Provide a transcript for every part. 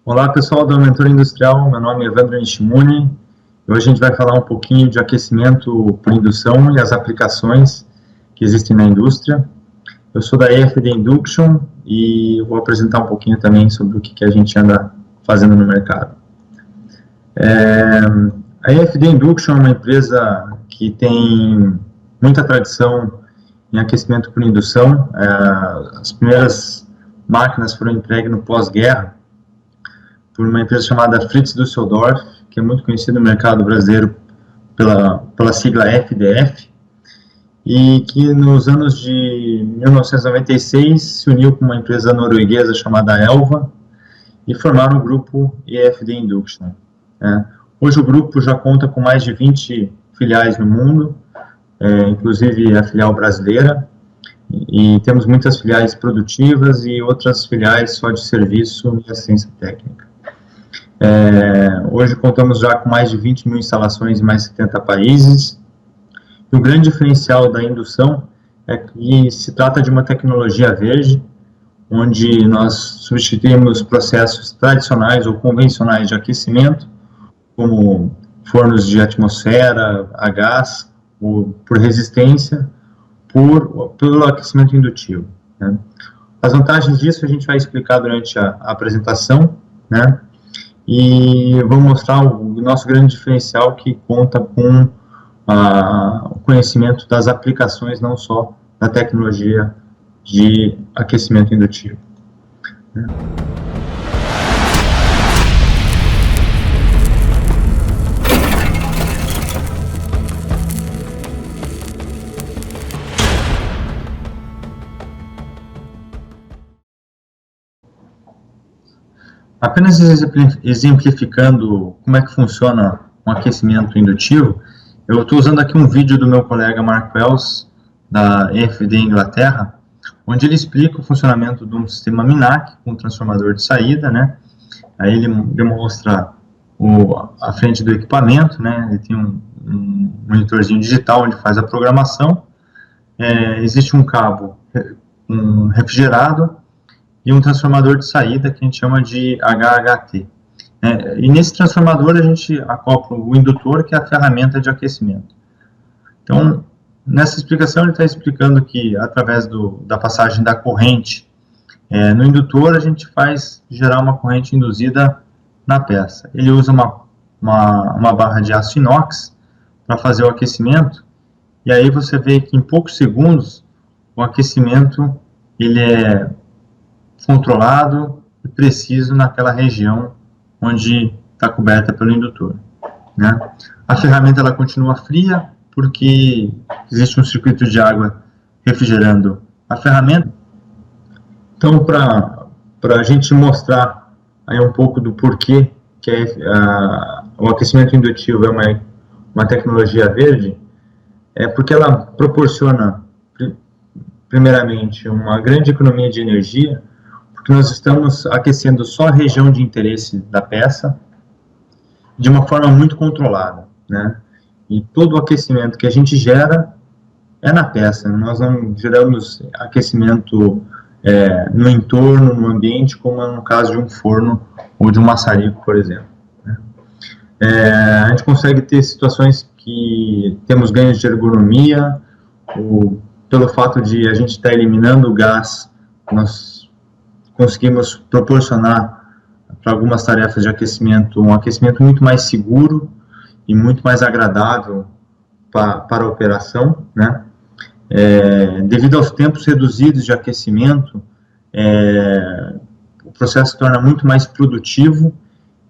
Olá pessoal do Mentor Industrial, meu nome é Evandro Nishimune e hoje a gente vai falar um pouquinho de aquecimento por indução e as aplicações que existem na indústria. Eu sou da EFD Induction e vou apresentar um pouquinho também sobre o que a gente anda fazendo no mercado. A EFD Induction é uma empresa que tem muita tradição em aquecimento por indução. As primeiras máquinas foram entregues no pós-guerra por uma empresa chamada Fritz Düsseldorf, que é muito conhecida no mercado brasileiro pela sigla FDF, e que nos anos de 1996 se uniu com uma empresa norueguesa chamada Elva e formaram o grupo EFD Induction. Hoje o grupo já conta com mais de 20 filiais no mundo, inclusive a filial brasileira, e temos muitas filiais produtivas e outras filiais só de serviço e assistência técnica. Hoje contamos já com mais de 20 mil instalações em mais de 70 países. E o grande diferencial da indução é que se trata de uma tecnologia verde, onde nós substituímos processos tradicionais ou convencionais de aquecimento, como fornos de atmosfera, a gás, ou por resistência, pelo aquecimento indutivo. As vantagens disso a gente vai explicar durante a apresentação, e vou mostrar o nosso grande diferencial, que conta com o conhecimento das aplicações, não só da tecnologia de aquecimento indutivo. Apenas exemplificando como é que funciona um aquecimento indutivo, eu estou usando aqui um vídeo do meu colega Mark Wells, da EFD Inglaterra, onde ele explica o funcionamento de um sistema MINAC com transformador de saída, Aí ele demonstra a frente do equipamento, Ele tem um monitorzinho digital onde faz a programação, existe um cabo refrigerado, e um transformador de saída que a gente chama de HHT. E nesse transformador a gente acopla o indutor, que é a ferramenta de aquecimento. Então, nessa explicação ele está explicando que através da passagem da corrente no indutor, a gente faz gerar uma corrente induzida na peça. Ele usa uma barra de aço inox para fazer o aquecimento, e aí você vê que em poucos segundos o aquecimento ele é controlado e preciso naquela região onde está coberta pelo indutor. A ferramenta ela continua fria porque existe um circuito de água refrigerando a ferramenta. Então, para a gente mostrar aí um pouco do porquê que o aquecimento indutivo é uma tecnologia verde, porque ela proporciona, primeiramente, uma grande economia de energia, porque nós estamos aquecendo só a região de interesse da peça de uma forma muito controlada, E todo o aquecimento que a gente gera é na peça. Nós não geramos aquecimento no entorno, no ambiente, como no caso de um forno ou de um maçarico, por exemplo. A gente consegue ter situações que temos ganhos de ergonomia, pelo fato de a gente estar eliminando o gás, nós conseguimos proporcionar para algumas tarefas de aquecimento um aquecimento muito mais seguro e muito mais agradável para a operação, Devido aos tempos reduzidos de aquecimento, o processo se torna muito mais produtivo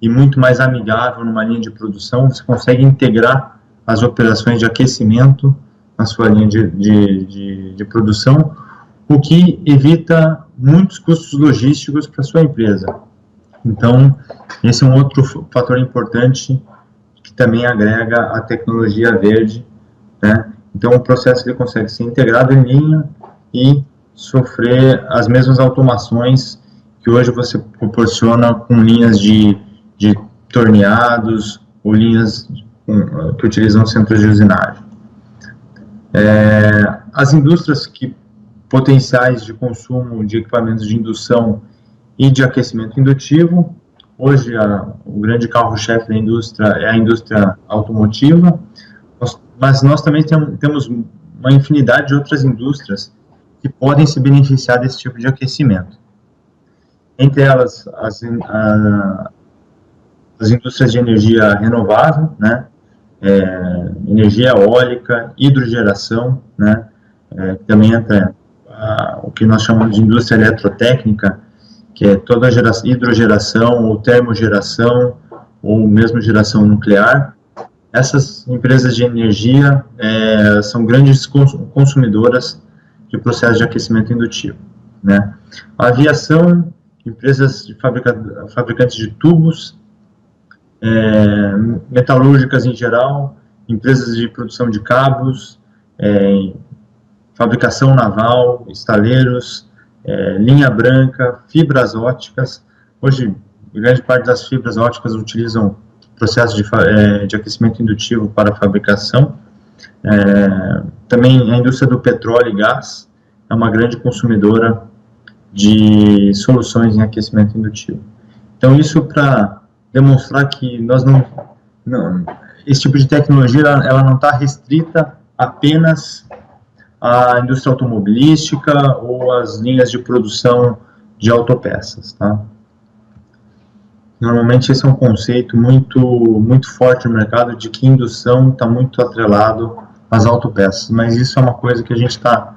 e muito mais amigável numa linha de produção. Você consegue integrar as operações de aquecimento na sua linha de produção, o que evita muitos custos logísticos para a sua empresa. Então, esse é um outro fator importante que também agrega a tecnologia verde, Então, o processo ele consegue ser integrado em linha e sofrer as mesmas automações que hoje você proporciona com linhas de torneados ou linhas que utilizam centros de usinagem. As indústrias potenciais de consumo de equipamentos de indução e de aquecimento indutivo hoje o grande carro-chefe da indústria é a indústria automotiva, mas nós também temos uma infinidade de outras indústrias que podem se beneficiar desse tipo de aquecimento. Entre elas, as indústrias de energia renovável, né, energia eólica, hidrogeração, né, também entra o que nós chamamos de indústria eletrotécnica, que é toda a hidrogeração ou termogeração ou mesmo geração nuclear. Essas empresas de energia são grandes consumidoras de processos de aquecimento indutivo, né. A aviação, empresas de fabricantes de tubos, metalúrgicas em geral, empresas de produção de cabos, fabricação naval, estaleiros, linha branca, fibras óticas. Hoje, grande parte das fibras óticas utilizam processos de aquecimento indutivo para a fabricação. Também a indústria do petróleo e gás é uma grande consumidora de soluções em aquecimento indutivo. Então, isso para demonstrar que esse tipo de tecnologia ela não está restrita apenas à indústria automobilística ou às linhas de produção de autopeças, tá? Normalmente esse é um conceito muito forte no mercado, de que indução está muito atrelado às autopeças, mas isso é uma coisa que a gente está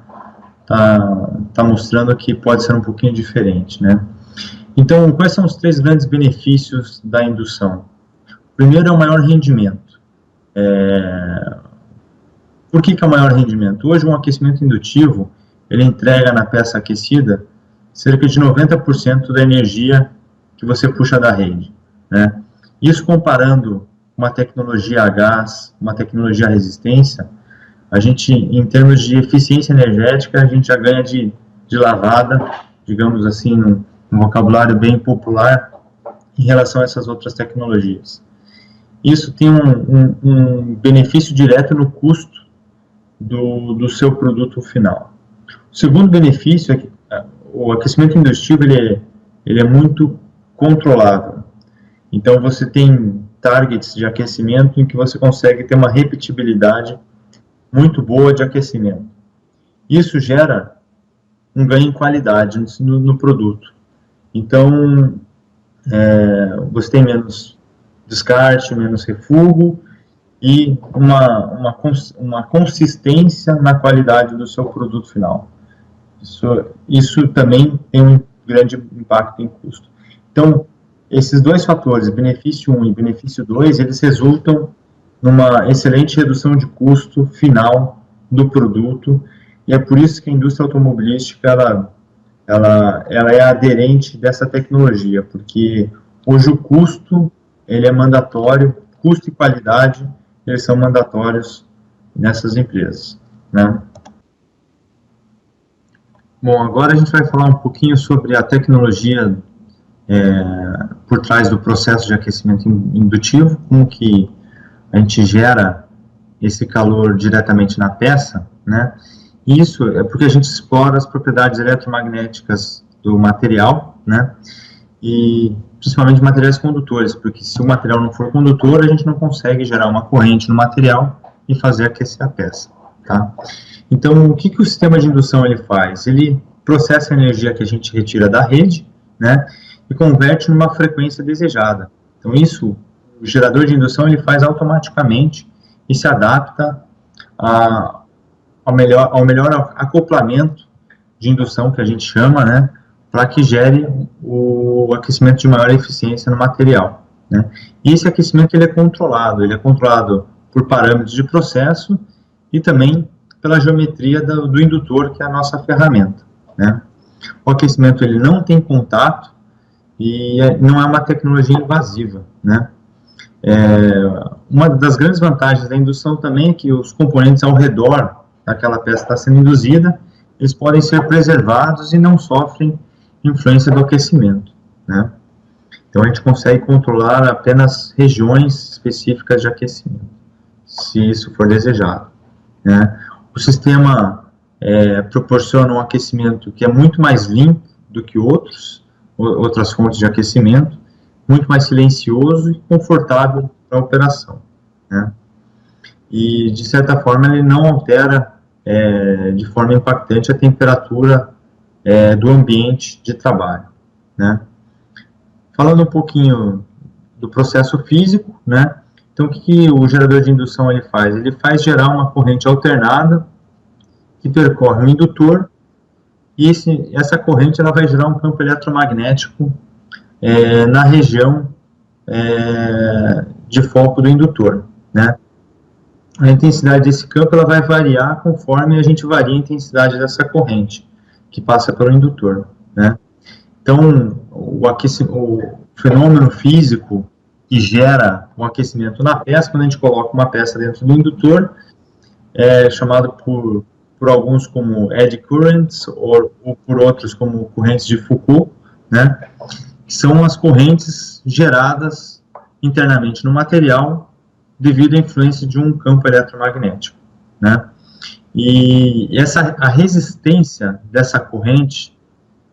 mostrando que pode ser um pouquinho diferente, né? Então, quais são os 3 grandes benefícios da indução? O primeiro é o maior rendimento. Por que é o maior rendimento? Hoje, um aquecimento indutivo, ele entrega na peça aquecida cerca de 90% da energia que você puxa da rede, né? Isso comparando uma tecnologia a gás, uma tecnologia a resistência, a gente, em termos de eficiência energética, a gente já ganha de lavada, digamos assim, num vocabulário bem popular, em relação a essas outras tecnologias. Isso tem um benefício direto no custo do seu produto final. O segundo benefício é que o aquecimento indutivo ele é muito controlável. Então, você tem targets de aquecimento em que você consegue ter uma repetibilidade muito boa de aquecimento. Isso gera um ganho em qualidade no produto. Então, você tem menos descarte, menos refúgio e uma consistência na qualidade do seu produto final. Isso também tem um grande impacto em custo. Então, esses 2 fatores, benefício 1 e benefício 2, eles resultam numa excelente redução de custo final do produto, e é por isso que a indústria automobilística ela é aderente dessa tecnologia, porque hoje o custo ele é mandatório, custo e qualidade eles são mandatórios nessas empresas, né? Bom, agora a gente vai falar um pouquinho sobre a tecnologia por trás do processo de aquecimento indutivo, como que a gente gera esse calor diretamente na peça, né? Isso é porque a gente explora as propriedades eletromagnéticas do material, né? E principalmente materiais condutores, porque se o material não for condutor, a gente não consegue gerar uma corrente no material e fazer aquecer a peça, tá? Então, o que o sistema de indução ele faz? Ele processa a energia que a gente retira da rede, né? E converte numa frequência desejada. Então, isso, o gerador de indução ele faz automaticamente e se adapta ao melhor acoplamento de indução que a gente chama, né, para que gere o aquecimento de maior eficiência no material, né. E esse aquecimento ele é controlado por parâmetros de processo e também pela geometria do indutor, que é a nossa ferramenta, né. O aquecimento ele não tem contato e não é uma tecnologia invasiva, né. Uma das grandes vantagens da indução também é que os componentes ao redor daquela peça que está sendo induzida, eles podem ser preservados e não sofrem influência do aquecimento, né? Então a gente consegue controlar apenas regiões específicas de aquecimento, se isso for desejado, né? O sistema proporciona um aquecimento que é muito mais limpo do que outras fontes de aquecimento, muito mais silencioso e confortável para a operação, né? E, de certa forma, ele não altera de forma impactante a temperatura do ambiente de trabalho, né? Falando um pouquinho do processo físico, né? Então, o que o gerador de indução ele faz? Ele faz gerar uma corrente alternada que percorre o indutor e essa corrente ela vai gerar um campo eletromagnético na região de foco do indutor, né? A intensidade desse campo ela vai variar conforme a gente varia a intensidade dessa corrente que passa pelo indutor, né? Então, o fenômeno físico que gera o aquecimento na peça, quando a gente coloca uma peça dentro do indutor, é chamado por alguns como eddy currents ou por outros como correntes de Foucault, né? Que são as correntes geradas internamente no material devido à influência de um campo eletromagnético, né? E a resistência dessa corrente,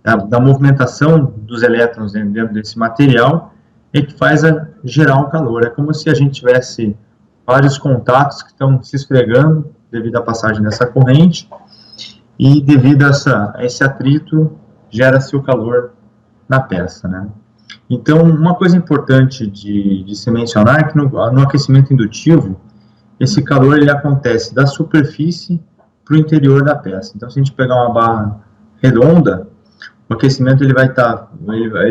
da movimentação dos elétrons dentro desse material, é que faz gerar o calor. É como se a gente tivesse vários contatos que estão se esfregando devido à passagem dessa corrente, e devido a esse atrito, gera-se o calor na peça, né? Então, uma coisa importante de se mencionar é que no aquecimento indutivo, esse calor ele acontece da superfície para o interior da peça. Então, se a gente pegar uma barra redonda, o aquecimento ele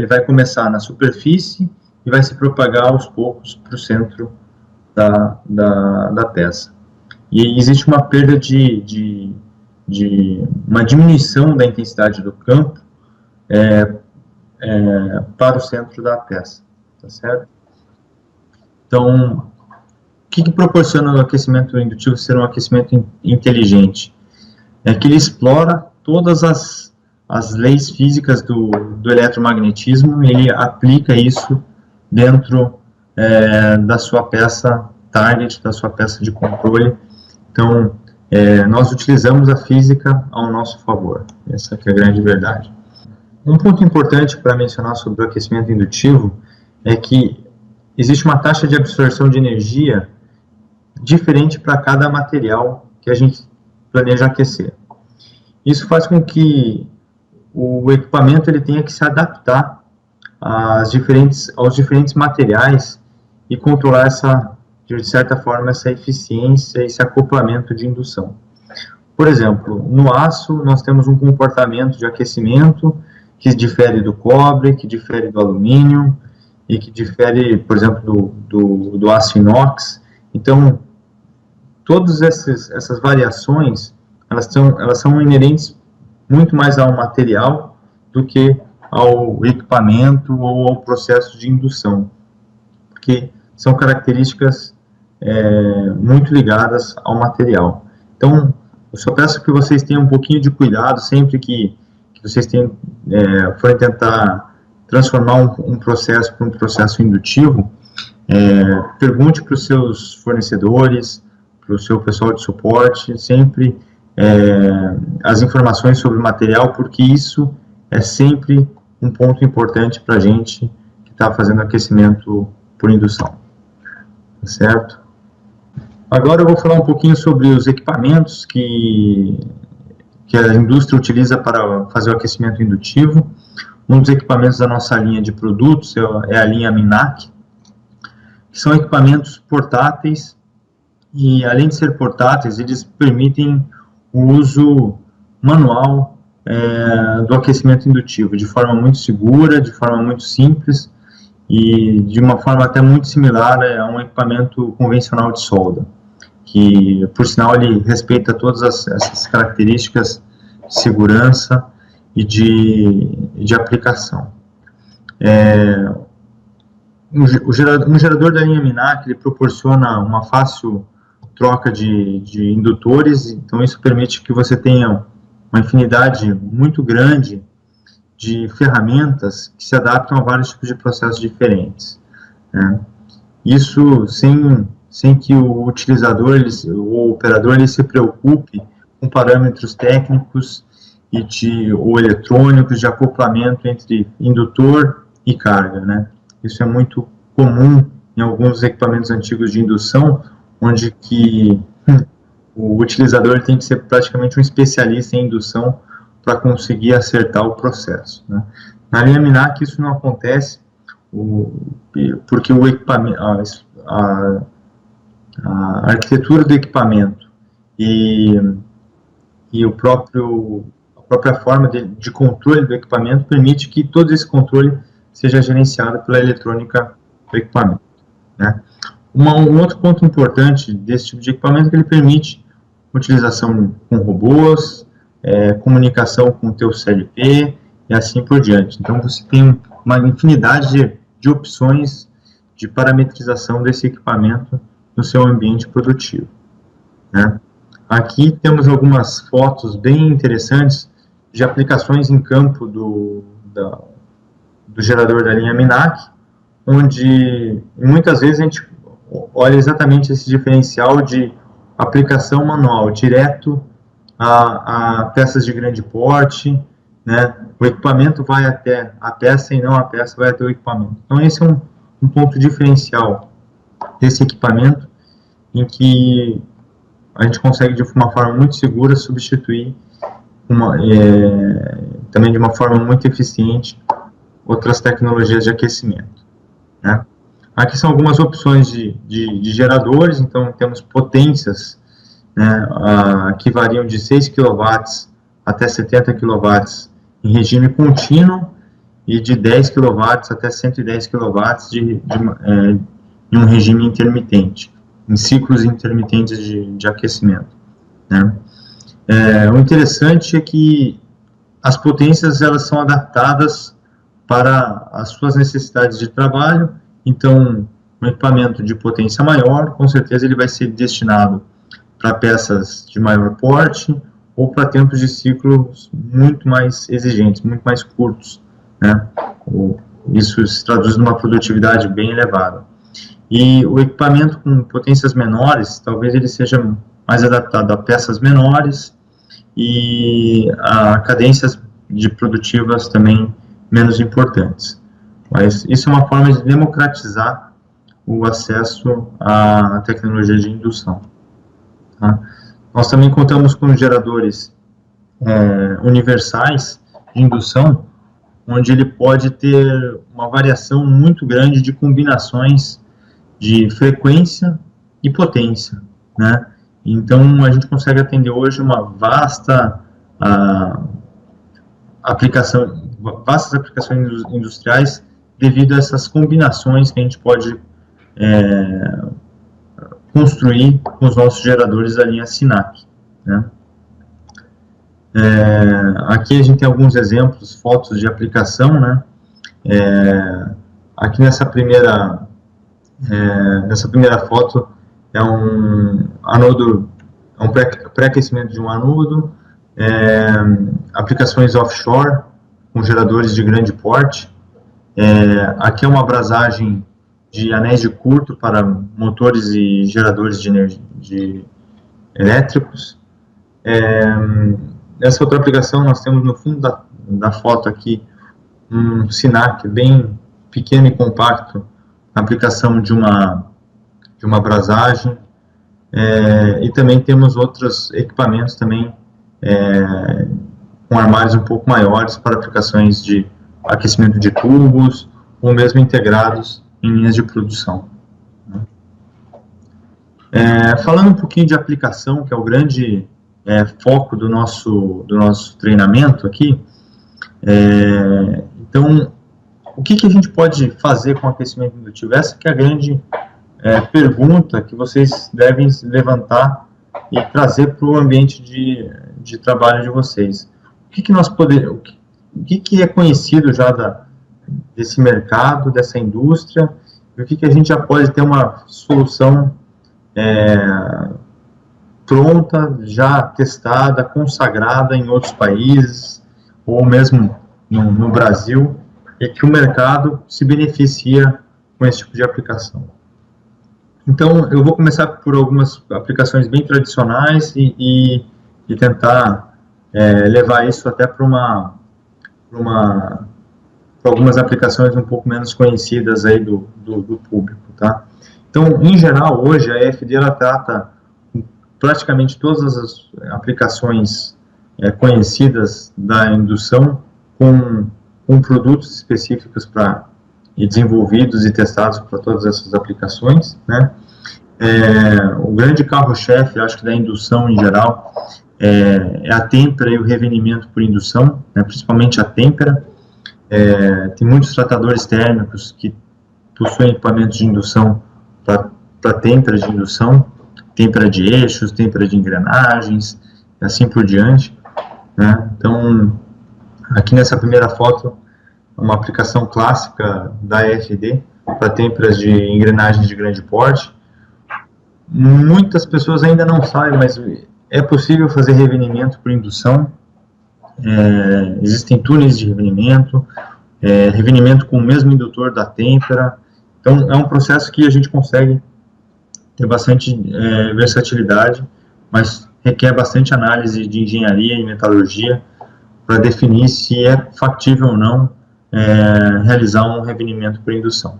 vai começar na superfície e vai se propagar aos poucos para o centro da peça. E existe uma perda uma diminuição da intensidade do campo para o centro da peça, tá certo? Então, o que proporciona o aquecimento indutivo ser um aquecimento inteligente? É que ele explora todas as leis físicas do eletromagnetismo e ele aplica isso dentro da sua peça target, da sua peça de controle. Então, nós utilizamos a física ao nosso favor. Essa que é a grande verdade. Um ponto importante para mencionar sobre o aquecimento indutivo é que existe uma taxa de absorção de energia diferente para cada material que a gente planeja aquecer. Isso faz com que o equipamento ele tenha que se adaptar aos diferentes materiais e controlar de certa forma essa eficiência, esse acoplamento de indução. Por exemplo, no aço nós temos um comportamento de aquecimento que difere do cobre, que difere do alumínio e que difere, por exemplo, do aço inox. Então, todas essas variações, elas são inerentes muito mais ao material do que ao equipamento ou ao processo de indução, porque são características muito ligadas ao material. Então, eu só peço que vocês tenham um pouquinho de cuidado sempre que vocês forem tentar transformar um processo para um processo indutivo. Pergunte para os seus fornecedores, para o seu pessoal de suporte, sempre as informações sobre o material, porque isso é sempre um ponto importante para a gente que está fazendo aquecimento por indução, tá certo? Agora eu vou falar um pouquinho sobre os equipamentos que a indústria utiliza para fazer o aquecimento indutivo. Um dos equipamentos da nossa linha de produtos é a linha Minac, que são equipamentos portáteis e, além de ser portáteis, eles permitem o uso manual do aquecimento indutivo, de forma muito segura, de forma muito simples e de uma forma até muito similar a um equipamento convencional de solda, que, por sinal, ele respeita todas essas características de segurança e de aplicação. Um gerador da linha Minac, ele proporciona uma fácil troca de indutores, então isso permite que você tenha uma infinidade muito grande de ferramentas que se adaptam a vários tipos de processos diferentes, né? Isso sem que o utilizador, o operador, ele se preocupe com parâmetros técnicos ou eletrônicos de acoplamento entre indutor e carga, né? Isso é muito comum em alguns equipamentos antigos de indução, onde que o utilizador tem que ser praticamente um especialista em indução para conseguir acertar o processo, né? Na linha Minac isso não acontece, porque o equipamento, a arquitetura do equipamento e a própria forma de controle do equipamento permite que todo esse controle seja gerenciado pela eletrônica do equipamento, né? Um outro ponto importante desse tipo de equipamento é que ele permite utilização com robôs, comunicação com o teu CLP e assim por diante. Então você tem uma infinidade de opções de parametrização desse equipamento no seu ambiente produtivo, né? Aqui temos algumas fotos bem interessantes de aplicações em campo do gerador da linha Minac, onde muitas vezes a gente olha exatamente esse diferencial de aplicação manual, direto a peças de grande porte, né? O equipamento vai até a peça e não a peça vai até o equipamento. Então esse é um ponto diferencial desse equipamento, em que a gente consegue de uma forma muito segura substituir também de uma forma muito eficiente outras tecnologias de aquecimento, né? Aqui são algumas opções de geradores. Então temos potências, né, que variam de 6 kW até 70 kW em regime contínuo e de 10 kW até 110 kW em um regime intermitente, em ciclos intermitentes de aquecimento, né? O interessante é que as potências elas são adaptadas para as suas necessidades de trabalho. Então, um equipamento de potência maior, com certeza ele vai ser destinado para peças de maior porte ou para tempos de ciclos muito mais exigentes, muito mais curtos, né? Isso se traduz numa produtividade bem elevada. E o equipamento com potências menores, talvez ele seja mais adaptado a peças menores e a cadências de produtivas também menos importantes. Mas isso é uma forma de democratizar o acesso à tecnologia de indução, tá? Nós também contamos com geradores universais de indução, onde ele pode ter uma variação muito grande de combinações de frequência e potência, né? Então a gente consegue atender hoje uma vastas aplicações industriais devido a essas combinações que a gente pode construir com os nossos geradores da linha Sinac, né? Aqui a gente tem alguns exemplos, fotos de aplicação, né? Aqui nessa primeira foto é um anodo, é um pré-aquecimento de um anodo, aplicações offshore com geradores de grande porte. Aqui é uma abrasagem de anéis de curto para motores e geradores de energia elétricos. Nessa outra aplicação nós temos no fundo da foto aqui um Sinac bem pequeno e compacto, na aplicação de uma abrasagem, e também temos outros equipamentos também com armários um pouco maiores para aplicações de aquecimento de tubos ou mesmo integrados em linhas de produção, né? Falando um pouquinho de aplicação, que é o grande foco do nosso treinamento aqui, então o que a gente pode fazer com aquecimento indutivo? Essa que é a grande pergunta que vocês devem levantar e trazer para o ambiente de trabalho de vocês. O que é conhecido já desse mercado, dessa indústria, e o que a gente já pode ter uma solução pronta, já testada, consagrada em outros países, ou mesmo no Brasil, e que o mercado se beneficia com esse tipo de aplicação. Então, eu vou começar por algumas aplicações bem tradicionais e tentar levar isso até para uma para algumas aplicações um pouco menos conhecidas aí do público, tá? Então, em geral, hoje a EFD ela trata praticamente todas as aplicações conhecidas da indução com produtos específicos e desenvolvidos e testados para todas essas aplicações, né? O grande carro-chefe, acho que da indução em geral, é a têmpera e o revenimento por indução, né? Principalmente a têmpera. Tem muitos tratadores térmicos que possuem equipamentos de indução para têmpera de indução, têmpera de eixos, têmpera de engrenagens, e assim por diante, né? Então, aqui nessa primeira foto, uma aplicação clássica da EFD para têmperas de engrenagens de grande porte. Muitas pessoas ainda não sabem, mas é possível fazer revenimento por indução. Existem túneis de revenimento, revenimento com o mesmo indutor da têmpera. Então, é um processo que a gente consegue ter bastante versatilidade, mas requer bastante análise de engenharia e metalurgia para definir se é factível ou não realizar um revenimento por indução.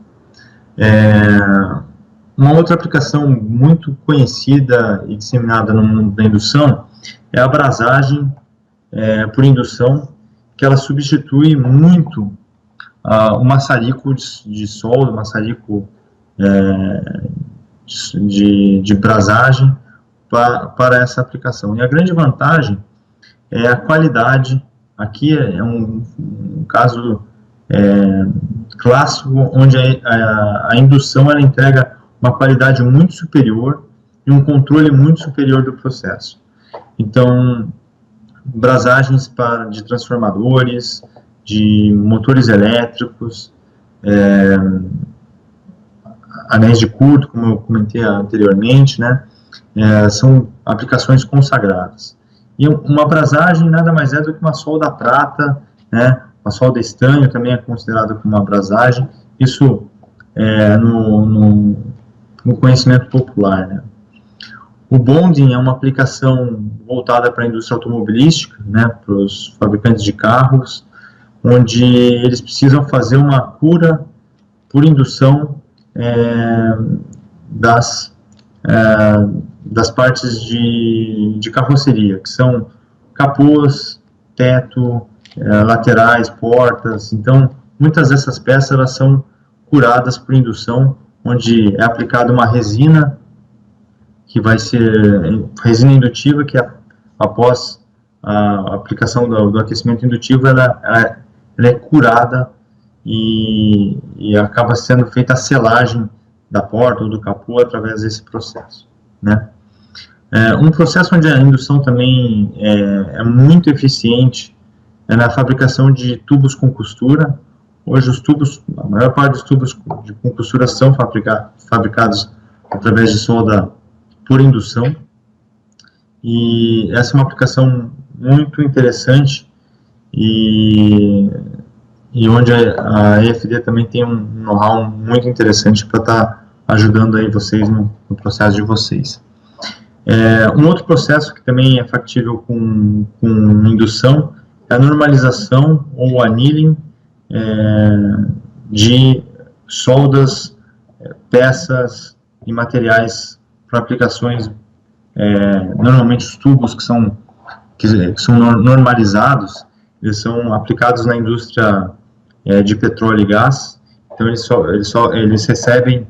Uma outra aplicação muito conhecida e disseminada no mundo da indução é a abrasagem por indução, que ela substitui muito o maçarico de solda, o maçarico de brasagem para essa aplicação. E a grande vantagem é a qualidade. Aqui é um caso clássico, onde a indução ela entrega uma qualidade muito superior e um controle muito superior do processo. Então, brasagens de transformadores, de motores elétricos, anéis de curto, como eu comentei anteriormente, né, são aplicações consagradas. E uma brasagem nada mais é do que uma solda prata, né, uma solda estanho também é considerada como uma brasagem, isso no conhecimento popular, né. O bonding é uma aplicação voltada para a indústria automobilística, né, para os fabricantes de carros, onde eles precisam fazer uma cura por indução das partes de carroceria, que são capôs, teto, laterais, portas. Então, muitas dessas peças elas são curadas por indução, onde é aplicada uma resina, que vai ser resina indutiva, que após a aplicação do aquecimento indutivo, ela é curada e acaba sendo feita a selagem da porta ou do capô através desse processo, né? Um processo onde a indução também é muito eficiente na fabricação de tubos com costura. Hoje a maior parte dos tubos com costura são fabricados através de solda por indução, e essa é uma aplicação muito interessante e onde a EFD também tem um know-how muito interessante para estar ajudando aí vocês no processo de vocês. Um outro processo que também é factível com indução é a normalização ou annealing de soldas, peças e materiais para aplicações, normalmente os tubos que são normalizados, eles são aplicados na indústria de petróleo e gás. Então eles recebem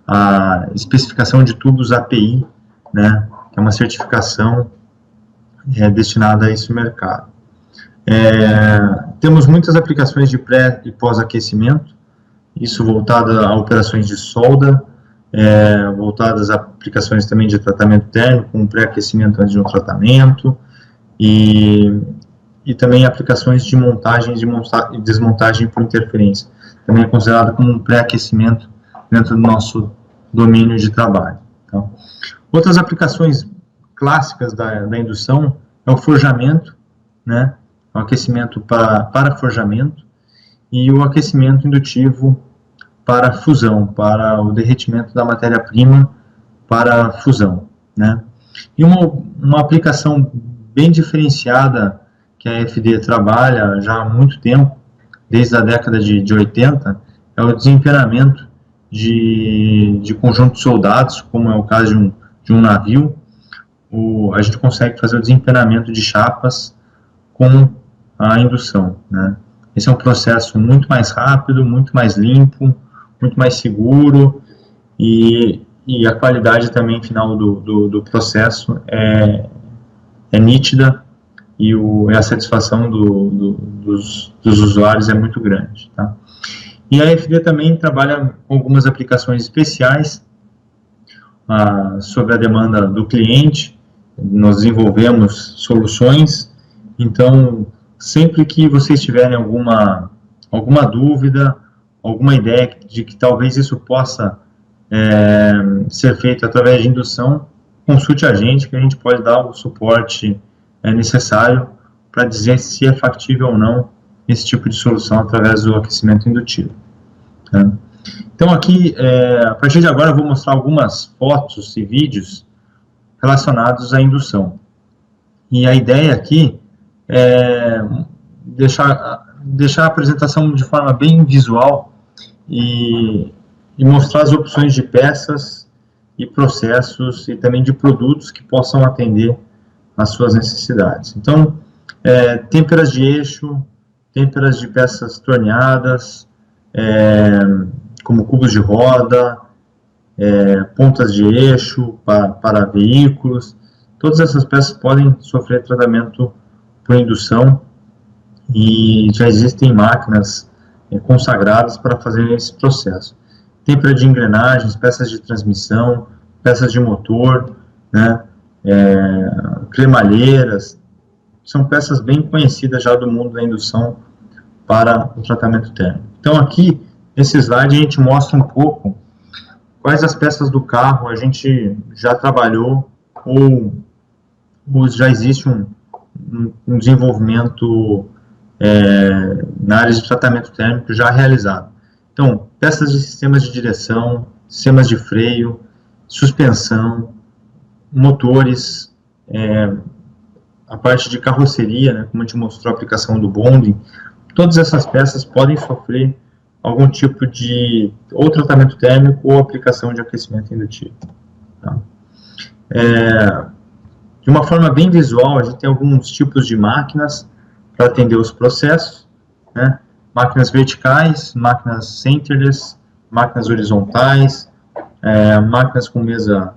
a especificação de tubos API, né, que é uma certificação destinada a esse mercado. Temos muitas aplicações de pré e pós-aquecimento, isso voltada a operações de solda, voltadas a aplicações também de tratamento térmico, com pré-aquecimento antes de um tratamento, e também aplicações de montagem e desmontagem por interferência. Também é considerado como um pré-aquecimento dentro do nosso domínio de trabalho. Então, outras aplicações clássicas da indução é o forjamento, né, o aquecimento para forjamento, e o aquecimento indutivo para fusão, para o derretimento da matéria-prima para fusão, né? E uma aplicação bem diferenciada que a EFD trabalha já há muito tempo desde a década de 80, é o desempenamento de conjunto de soldados, como é o caso de um navio. A gente consegue fazer o desempenamento de chapas com a indução, né? Esse é um processo muito mais rápido, muito mais limpo, muito mais seguro, e a qualidade também final do processo é nítida, e a satisfação dos usuários é muito grande, tá? E a AFD também trabalha com algumas aplicações especiais sobre a demanda do cliente. Nós desenvolvemos soluções, então sempre que vocês tiverem alguma dúvida, alguma ideia de que talvez isso possa ser feito através de indução, consulte a gente, que a gente pode dar o suporte necessário para dizer se é factível ou não esse tipo de solução através do aquecimento indutivo. Tá? Então aqui, a partir de agora, eu vou mostrar algumas fotos e vídeos relacionados à indução. E a ideia aqui é deixar a apresentação de forma bem visual e mostrar as opções de peças e processos e também de produtos que possam atender às suas necessidades. Então, têmperas de eixo, têmperas de peças torneadas, como cubos de roda, pontas de eixo para veículos, todas essas peças podem sofrer tratamento por indução e já existem máquinas consagradas para fazer esse processo. Têmpera de engrenagens, peças de transmissão, peças de motor, né, cremalheiras, são peças bem conhecidas já do mundo da indução para o tratamento térmico. Então aqui, nesse slide, a gente mostra um pouco quais as peças do carro a gente já trabalhou ou já existe um desenvolvimento na área de tratamento térmico já realizado. Então, peças de sistemas de direção, sistemas de freio, suspensão, motores, a parte de carroceria, né, como a gente mostrou a aplicação do bonding, todas essas peças podem sofrer algum tipo de ou tratamento térmico ou aplicação de aquecimento indutivo. Tá? De uma forma bem visual, a gente tem alguns tipos de máquinas para atender os processos, né? Máquinas verticais, máquinas centerless, máquinas horizontais, máquinas com mesa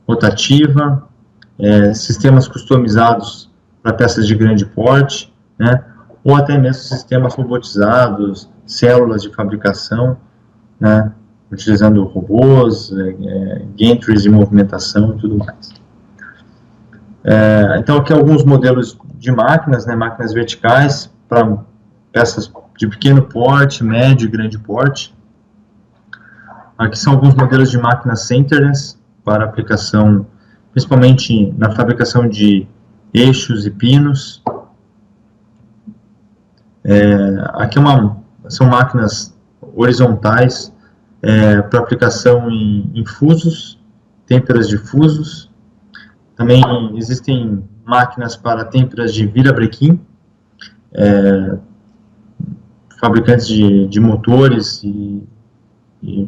rotativa, sistemas customizados para peças de grande porte, né? Ou até mesmo sistemas robotizados, células de fabricação, né? Utilizando robôs, gantries de movimentação e tudo mais. Então aqui alguns modelos de máquinas, né? Máquinas verticais para peças de pequeno porte, médio e grande porte. Aqui são alguns modelos de máquinas centerless para aplicação, principalmente na fabricação de eixos e pinos. Aqui são máquinas horizontais para aplicação em fusos, têmperas de fusos. Também existem máquinas para têmperas de virabrequim, fabricantes de motores e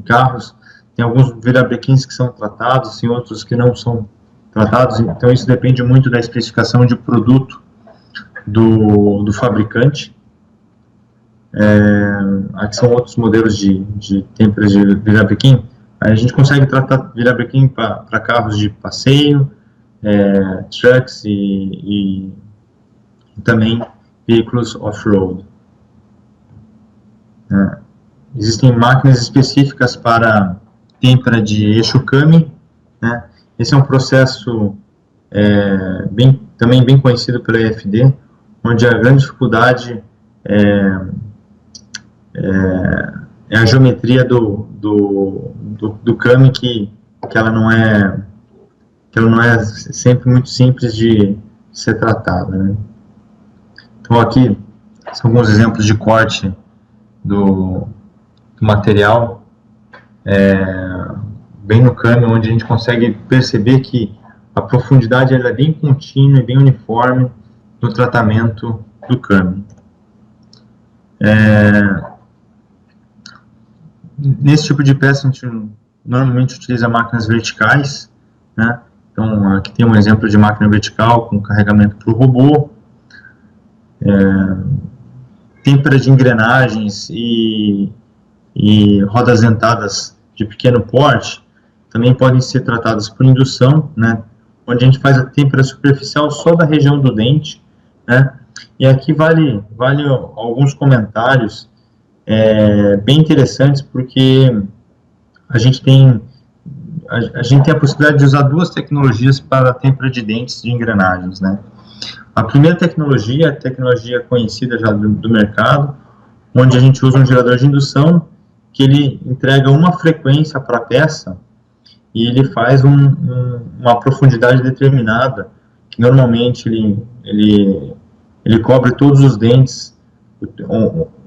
carros. Tem alguns virabrequins que são tratados, tem outros que não são tratados, então isso depende muito da especificação de produto do fabricante. Aqui são outros modelos de têmperas de virabrequim. Aí a gente consegue tratar virabrequim para carros de passeio, trucks e também veículos off-road. Existem máquinas específicas para têmpera de eixo Kami, né? Esse é um processo também bem conhecido pela EFD, onde a grande dificuldade é a geometria do Kami, que ela não é sempre muito simples de ser tratada, né? Então aqui são alguns exemplos de corte do material, bem no Kami, onde a gente consegue perceber que a profundidade ela é bem contínua e bem uniforme no tratamento do Kami. Nesse tipo de peça, a gente normalmente utiliza máquinas verticais, né? Então, aqui tem um exemplo de máquina vertical com carregamento para o robô, têmpera de engrenagens e rodas dentadas de pequeno porte também podem ser tratadas por indução, né? Onde a gente faz a têmpera superficial só da região do dente, né? E aqui vale alguns comentários bem interessantes, porque a gente tem a possibilidade de usar duas tecnologias para a têmpera de dentes de engrenagens, né? A primeira tecnologia é a tecnologia conhecida já do mercado, onde a gente usa um gerador de indução que ele entrega uma frequência para a peça e ele faz uma profundidade determinada, que normalmente ele cobre todos os dentes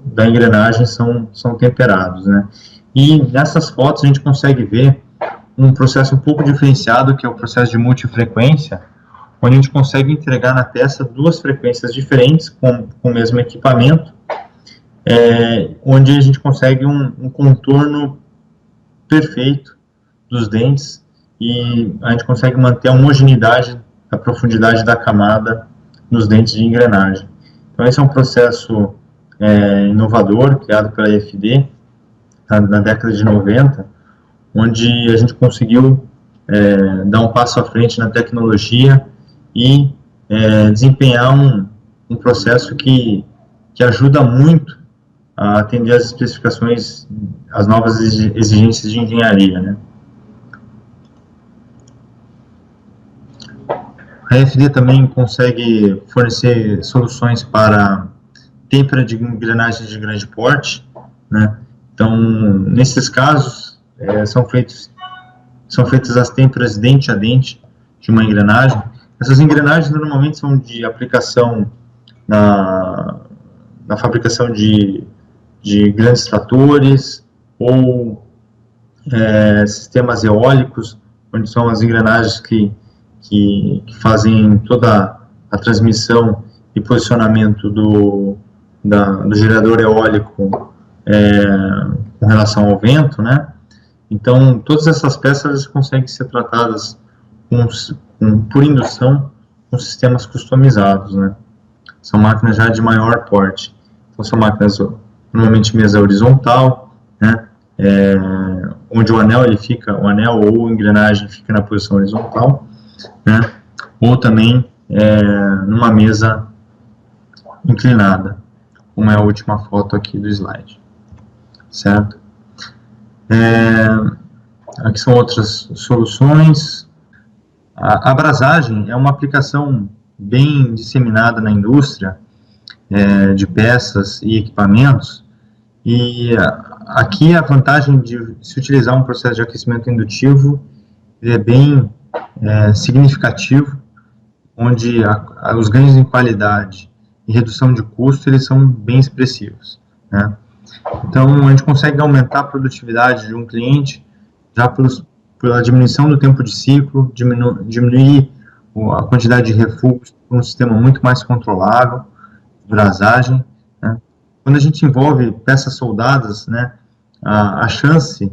da engrenagem são temperados, né? E nessas fotos a gente consegue ver um processo um pouco diferenciado, que é o processo de multifrequência, onde a gente consegue entregar na peça duas frequências diferentes com o mesmo equipamento, onde a gente consegue um contorno perfeito dos dentes e a gente consegue manter a homogeneidade, a profundidade da camada nos dentes de engrenagem. Então esse é um processo inovador, criado pela EFD na década de 90, onde a gente conseguiu dar um passo à frente na tecnologia e desempenhar um processo que ajuda muito a atender às especificações, às novas exigências de engenharia, né? A EFD também consegue fornecer soluções para têmpera de engrenagens de grande porte, né? Então, nesses casos, são feitas as têmperas dente a dente de uma engrenagem. Essas engrenagens normalmente são de aplicação na fabricação de grandes tratores ou sistemas eólicos, onde são as engrenagens que fazem toda a transmissão e posicionamento do gerador eólico com relação ao vento, né? Então, todas essas peças conseguem ser tratadas por indução com sistemas customizados, né? São máquinas já de maior porte. Então, são máquinas normalmente mesa horizontal, né? Onde o anel ou a engrenagem fica na posição horizontal, né? Ou também numa mesa inclinada, como é a última foto aqui do slide, certo? Aqui são outras soluções. A abrasagem é uma aplicação bem disseminada na indústria de peças e equipamentos, e aqui a vantagem de se utilizar um processo de aquecimento indutivo é bem significativo, onde os ganhos em qualidade e redução de custo eles são bem expressivos, né? Então, a gente consegue aumentar a produtividade de um cliente já pela diminuição do tempo de ciclo, diminuir a quantidade de refluxo por um sistema muito mais controlável, de brasagem, né? Quando a gente envolve peças soldadas, né, a chance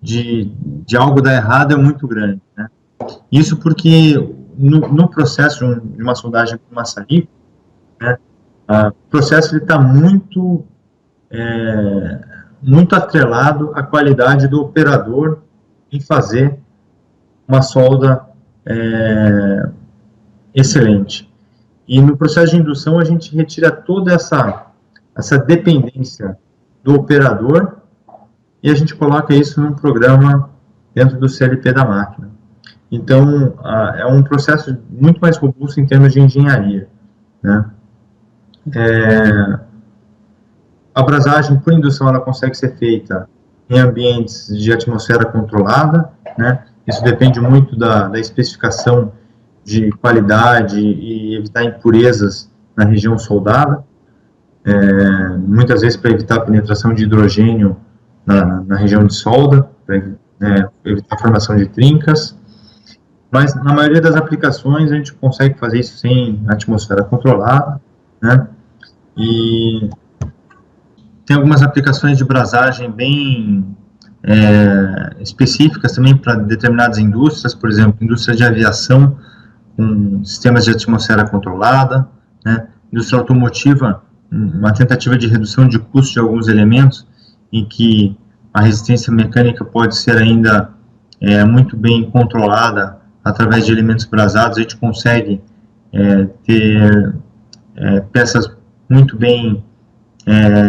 de algo dar errado é muito grande, né? Isso porque no processo de uma soldagem com maçarico, né, o processo está muito atrelado à qualidade do operador em fazer uma solda excelente. E no processo de indução a gente retira toda essa dependência do operador e a gente coloca isso num programa dentro do CLP da máquina. Então, é um processo muito mais robusto em termos de engenharia, né? A abrasagem por indução ela consegue ser feita em ambientes de atmosfera controlada, né? Isso depende muito da especificação de qualidade e evitar impurezas na região soldada, muitas vezes para evitar a penetração de hidrogênio na região de solda, para evitar a formação de trincas. Mas na maioria das aplicações a gente consegue fazer isso sem atmosfera controlada, né? E tem algumas aplicações de brasagem bem específicas também para determinadas indústrias, por exemplo, indústria de aviação, com sistemas de atmosfera controlada, né? Indústria automotiva, uma tentativa de redução de custo de alguns elementos, em que a resistência mecânica pode ser ainda muito bem controlada através de elementos brasados. A gente consegue ter peças muito bem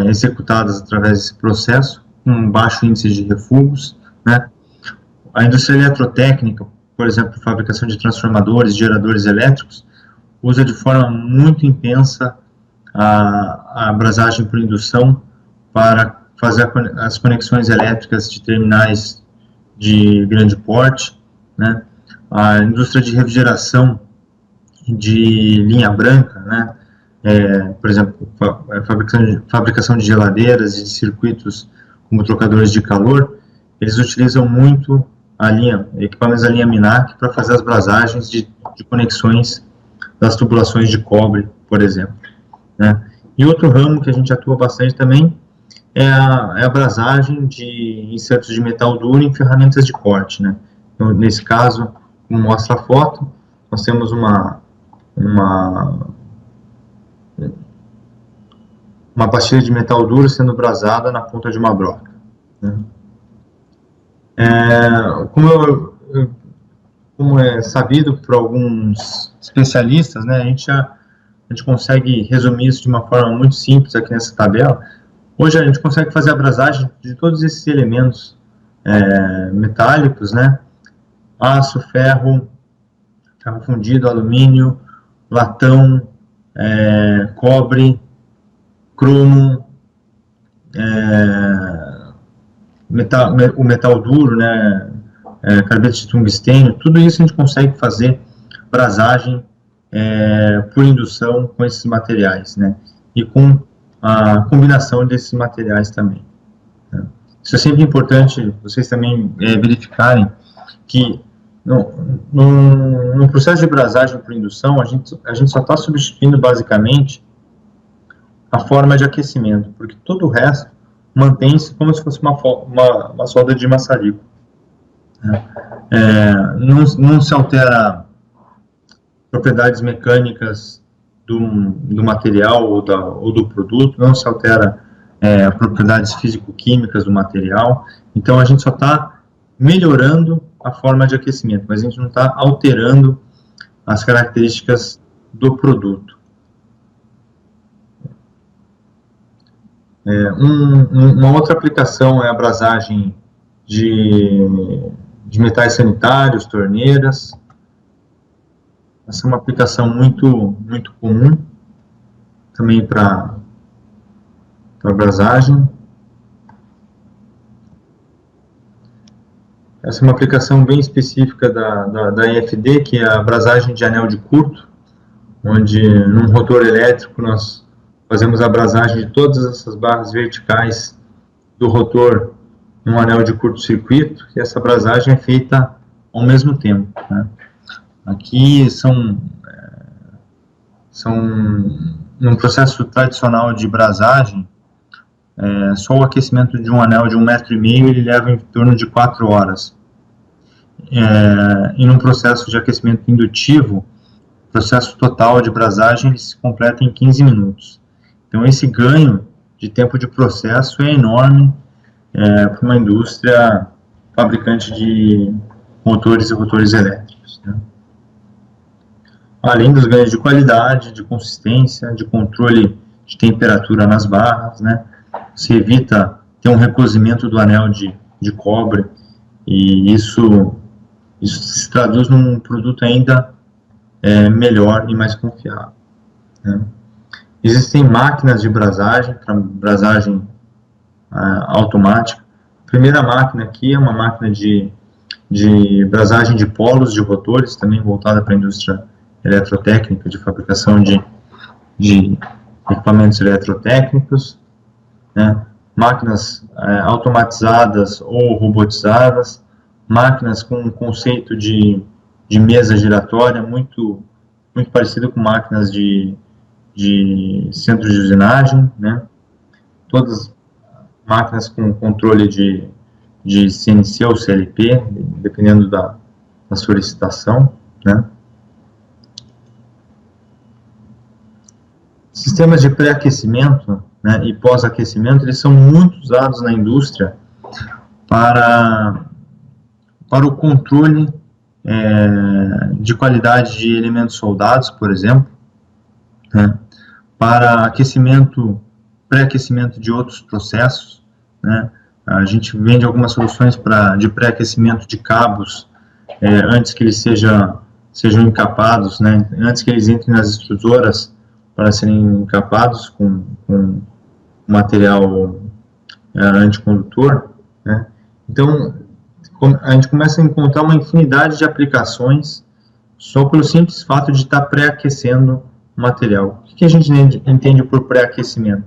executadas através desse processo, com baixo índice de refugos, né? A indústria eletrotécnica, por exemplo, fabricação de transformadores, geradores elétricos, usa de forma muito intensa a brasagem por indução para fazer as conexões elétricas de terminais de grande porte, né? A indústria de refrigeração de linha branca, né? Por exemplo, fabricação de geladeiras e de circuitos como trocadores de calor, eles utilizam muito equipamentos da linha Minac para fazer as brasagens de conexões das tubulações de cobre, por exemplo, né? E outro ramo que a gente atua bastante também é a brasagem de insertos de metal duro em ferramentas de corte, né? Então, nesse caso, como mostra a foto, nós temos uma pastilha de metal duro sendo brasada na ponta de uma broca, né? Como é sabido por alguns especialistas, né, a gente consegue resumir isso de uma forma muito simples aqui nessa tabela. Hoje a gente consegue fazer a brasagem de todos esses elementos metálicos, né, aço, ferro fundido, alumínio, latão, cobre, cromo, o metal duro, né, carbeto de tungstênio, tudo isso a gente consegue fazer brasagem por indução com esses materiais, né, e com a combinação desses materiais também, né. Isso é sempre importante vocês também verificarem que no processo de brasagem por indução, a gente só está substituindo basicamente a forma de aquecimento, porque todo o resto mantém-se como se fosse uma solda de maçarico, né? Não se altera propriedades mecânicas do material ou do produto, não se altera propriedades físico-químicas do material, então a gente só está melhorando a forma de aquecimento, mas a gente não está alterando as características do produto. Uma outra aplicação é a brasagem de metais sanitários, torneiras. Essa é uma aplicação muito comum também para brasagem. Essa é uma aplicação bem específica da EFD, que é a brasagem de anel de curto, onde num rotor elétrico nós fazemos a brasagem de todas essas barras verticais do rotor num anel de curto-circuito, e essa brasagem é feita ao mesmo tempo, né? Aqui num processo tradicional de brasagem, só o aquecimento de um anel de 1,5 metro ele leva em torno de 4 horas. E num processo de aquecimento indutivo, o processo total de brasagem ele se completa em 15 minutos. Então esse ganho de tempo de processo é enorme para uma indústria fabricante de motores e rotores elétricos, né? Além dos ganhos de qualidade, de consistência, de controle de temperatura nas barras, né? Você evita ter um recozimento do anel de cobre, e isso se traduz num produto ainda melhor e mais confiável, né? Existem máquinas de brasagem, para brasagem automática. A primeira máquina aqui é uma máquina de brasagem de polos de rotores, também voltada para a indústria eletrotécnica, de fabricação de equipamentos eletrotécnicos, né? Máquinas automatizadas ou robotizadas, máquinas com um conceito de mesa giratória muito parecido com máquinas de centro de usinagem, né? Todas máquinas com controle de CNC ou CLP, dependendo da solicitação, né? Sistemas de pré-aquecimento, né, e pós-aquecimento, eles são muito usados na indústria para o controle de qualidade de elementos soldados, por exemplo, né, para aquecimento, pré-aquecimento de outros processos, né. A gente vende algumas soluções de pré-aquecimento de cabos antes que eles sejam encapados, né, antes que eles entrem nas extrusoras para serem encapados com material anticondutor, né. Então, a gente começa a encontrar uma infinidade de aplicações só pelo simples fato de estar pré-aquecendo o material. O que a gente entende por pré-aquecimento?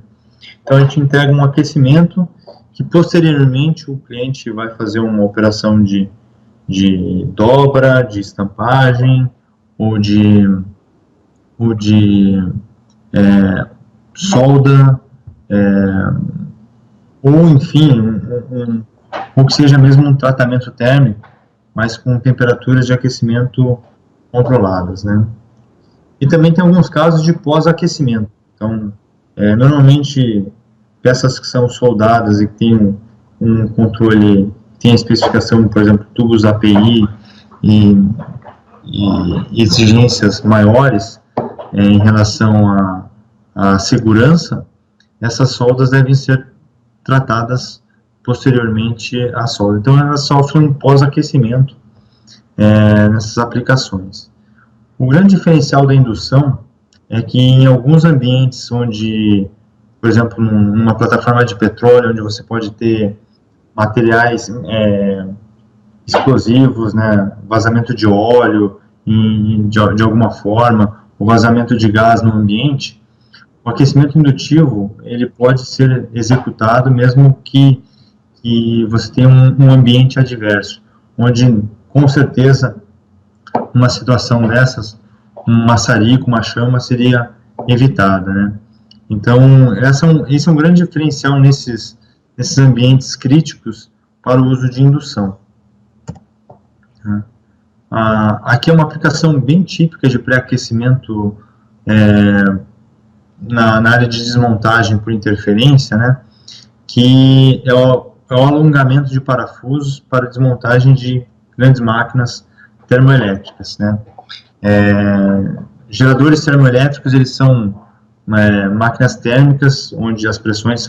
Então, a gente entrega um aquecimento que, posteriormente, o cliente vai fazer uma operação de dobra, de estampagem, ou de solda, ou, enfim, ou que seja mesmo um tratamento térmico, mas com temperaturas de aquecimento controladas, né? E também tem alguns casos de pós-aquecimento. Então, normalmente, peças que são soldadas e que têm um controle, tem a especificação, por exemplo, tubos API e exigências maiores em relação à segurança, essas soldas devem ser tratadas posteriormente à solda. Então, elas sofrem um pós-aquecimento nessas aplicações. O grande diferencial da indução é que em alguns ambientes onde, por exemplo, numa plataforma de petróleo, onde você pode ter materiais explosivos, né, vazamento de óleo de alguma forma, o vazamento de gás no ambiente, o aquecimento indutivo ele pode ser executado mesmo que você tenha um ambiente adverso, onde com certeza uma situação dessas, um maçarico, uma chama seria evitada, né? Então, esse é um grande diferencial nesses ambientes críticos para o uso de indução. Aqui é uma aplicação bem típica de pré-aquecimento na área de desmontagem por interferência, né? Que é o alongamento de parafusos para desmontagem de grandes máquinas termoelétricas, né? Geradores termoelétricos, eles são máquinas térmicas, onde as pressões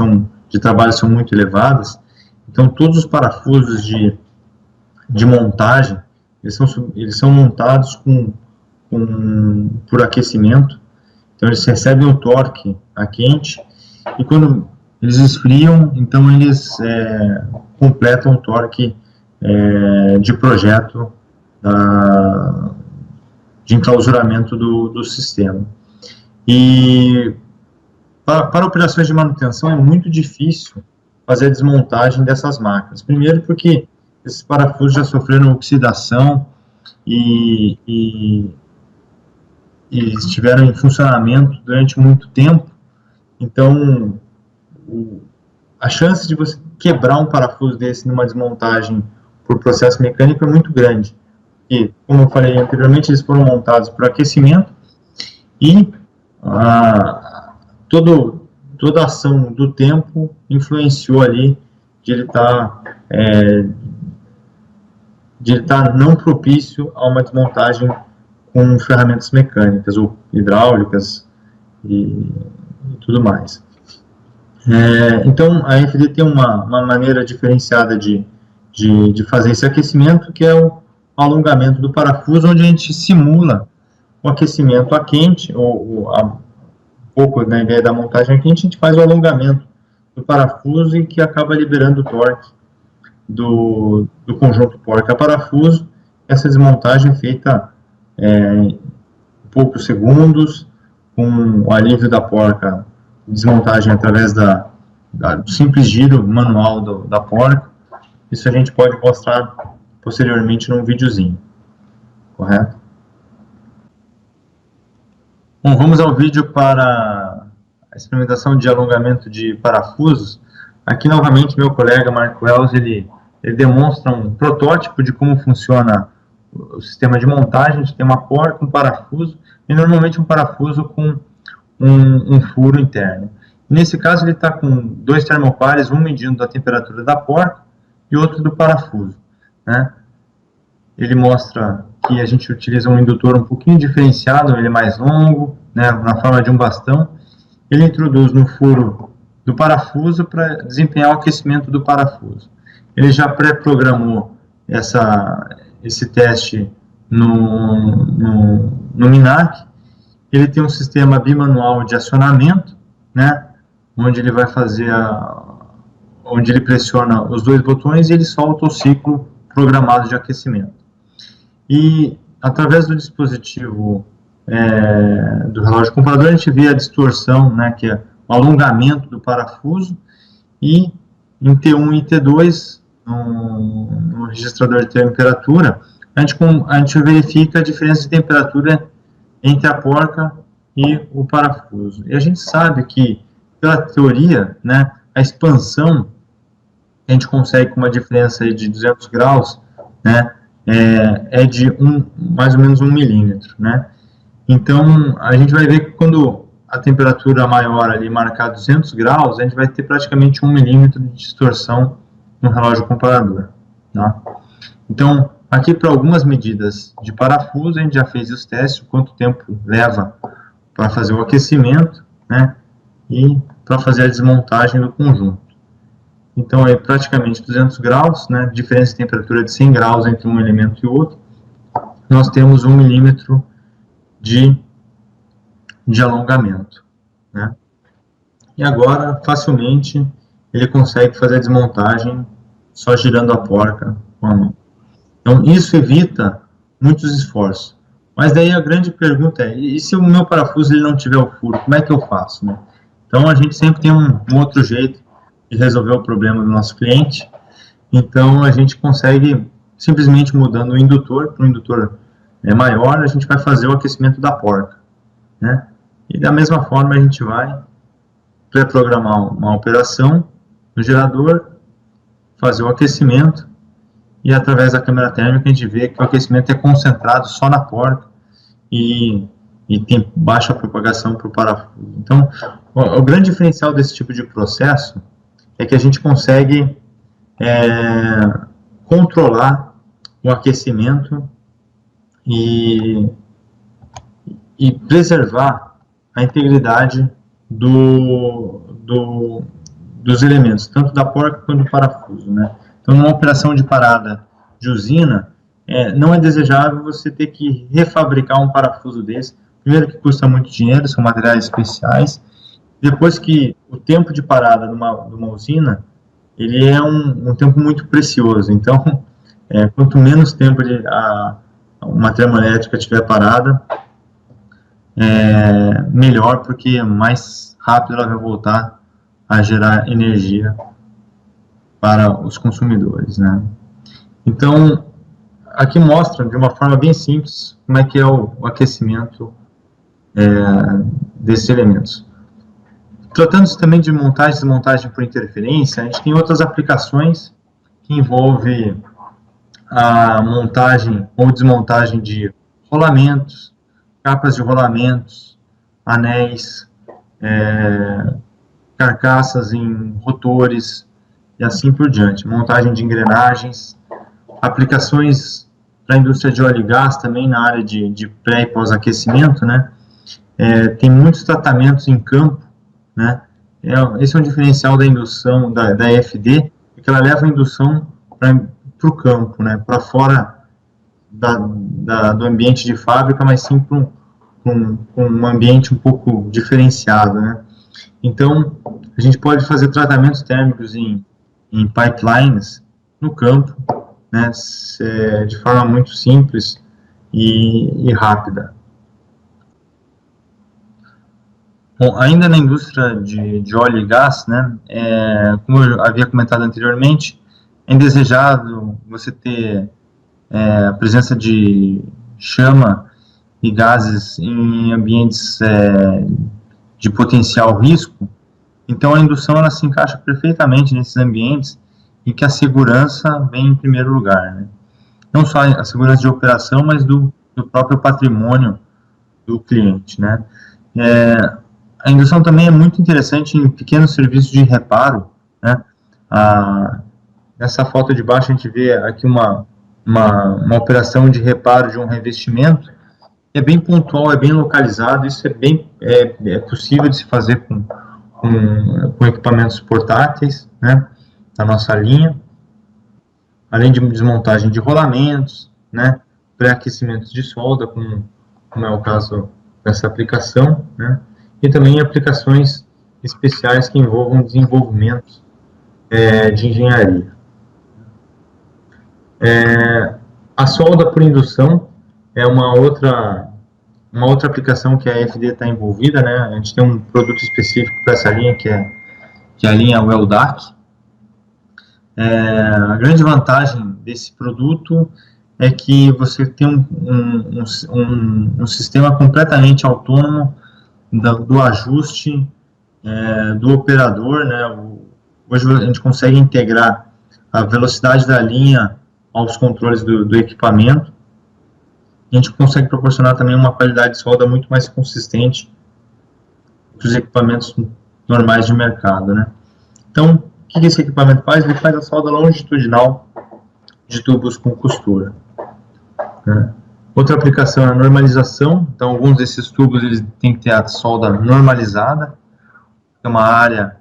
de trabalho são muito elevadas. Então, todos os parafusos de montagem, eles são montados por aquecimento. Então, eles recebem o torque a quente, e quando eles esfriam, então eles completam o torque de projeto de enclausuramento do sistema. E para operações de manutenção é muito difícil fazer a desmontagem dessas máquinas. Primeiro porque esses parafusos já sofreram oxidação e estiveram em funcionamento durante muito tempo. Então, a chance de você quebrar um parafuso desse numa desmontagem por processo mecânico é muito grande. E, como eu falei anteriormente, eles foram montados por aquecimento e toda a ação do tempo influenciou ali de ele estar não propício a uma desmontagem com ferramentas mecânicas ou hidráulicas e tudo mais. Então, a FD tem uma maneira diferenciada de fazer esse aquecimento, que é o alongamento do parafuso, onde a gente simula o aquecimento a quente, ou um pouco na ideia da montagem a quente, a gente faz o alongamento do parafuso e que acaba liberando o torque do conjunto porca-parafuso. Essa desmontagem é feita em poucos segundos, com o alívio da porca, desmontagem através do simples giro manual da porca. Isso a gente pode mostrar posteriormente num videozinho, correto? Bom, vamos ao vídeo para a experimentação de alongamento de parafusos. Aqui, novamente, meu colega Mark Wells, ele demonstra um protótipo de como funciona o sistema de montagem. A gente tem uma porca, um parafuso, e normalmente um parafuso com um furo interno. Nesse caso, ele está com dois termopares, um medindo a temperatura da porca e outro do parafuso, né? Ele mostra que a gente utiliza um indutor um pouquinho diferenciado, ele é mais longo, né, na forma de um bastão. Ele introduz no furo do parafuso para desempenhar o aquecimento do parafuso. Ele já pré-programou esse teste no Minac. Ele tem um sistema bimanual de acionamento, né, onde ele vai fazer onde ele pressiona os dois botões e ele solta o ciclo programado de aquecimento. E através do dispositivo do relógio comparador, a gente vê a distorção, né, que é o alongamento do parafuso, e em T1 e T2, no registrador de temperatura, a gente verifica a diferença de temperatura entre a porca e o parafuso. E a gente sabe que, pela teoria, né, a expansão a gente consegue com uma diferença de 200 graus, né, de mais ou menos 1 milímetro, né? Então, a gente vai ver que quando a temperatura maior ali marcar 200 graus, a gente vai ter praticamente 1 milímetro de distorção no relógio comparador, tá? Então, aqui para algumas medidas de parafuso, a gente já fez os testes, quanto tempo leva para fazer o aquecimento, né, e para fazer a desmontagem do conjunto. Então, é praticamente 200 graus, né, diferença de temperatura de 100 graus entre um elemento e outro. Nós temos 1 milímetro de alongamento, né? E agora, facilmente, ele consegue fazer a desmontagem só girando a porca com a mão. Então, isso evita muitos esforços. Mas daí a grande pergunta é, e se o meu parafuso ele não tiver o furo, como é que eu faço, né? Então, a gente sempre tem um outro jeito de resolver o problema do nosso cliente. Então, a gente consegue, simplesmente mudando o indutor para um indutor maior, a gente vai fazer o aquecimento da porca, né? E da mesma forma, a gente vai pré-programar uma operação no gerador, fazer o aquecimento, e através da câmera térmica a gente vê que o aquecimento é concentrado só na porca e tem baixa propagação para o parafuso. Então, o grande diferencial desse tipo de processo é que a gente consegue controlar o aquecimento e preservar a integridade dos elementos, tanto da porca quanto do parafuso, né? Então, numa operação de parada de usina, não é desejável você ter que refabricar um parafuso desse. Primeiro que custa muito dinheiro, são materiais especiais. Depois que o tempo de parada numa usina, ele é um tempo muito precioso. Então, quanto menos tempo uma termoelétrica estiver parada, melhor, porque mais rápido ela vai voltar a gerar energia para os consumidores, né? Então, aqui mostra de uma forma bem simples como é que é o aquecimento desses elementos. Tratando-se também de montagem e desmontagem por interferência, a gente tem outras aplicações que envolvem a montagem ou desmontagem de rolamentos, capas de rolamentos, anéis, carcaças em rotores e assim por diante. Montagem de engrenagens, aplicações para a indústria de óleo e gás também na área de pré e pós-aquecimento, né? Tem muitos tratamentos em campo, né? Esse é um diferencial da indução da EFD, que ela leva a indução para o campo, né? Para fora do ambiente de fábrica, mas sim para um ambiente um pouco diferenciado, né? Então, a gente pode fazer tratamentos térmicos em pipelines no campo, né? De forma muito simples e rápida. Bom, ainda na indústria de óleo e gás, né, como eu havia comentado anteriormente, é indesejável você ter a presença de chama e gases em ambientes de potencial risco. Então a indução ela se encaixa perfeitamente nesses ambientes em que a segurança vem em primeiro lugar, né? Não só a segurança de operação, mas do próprio patrimônio do cliente, né? A indução também é muito interessante em pequenos serviços de reparo, né? Nessa foto de baixo a gente vê aqui uma operação de reparo de um revestimento, é bem pontual, é bem localizado, isso é possível de se fazer com equipamentos portáteis, né, da nossa linha, além de desmontagem de rolamentos, né, pré-aquecimentos de solda, como é o caso dessa aplicação, né, e também aplicações especiais que envolvam desenvolvimento de engenharia. A solda por indução é uma outra aplicação que a FD está envolvida, né? A gente tem um produto específico para essa linha, que é a linha Weldac. A grande vantagem desse produto é que você tem um sistema completamente autônomo do ajuste do operador, né? Hoje a gente consegue integrar a velocidade da linha aos controles do equipamento. A gente consegue proporcionar também uma qualidade de solda muito mais consistente que os equipamentos normais de mercado, né? Então, o que esse equipamento faz? Ele faz a solda longitudinal de tubos com costura, né? Outra aplicação é a normalização. Então, alguns desses tubos eles têm que ter a solda normalizada, é uma área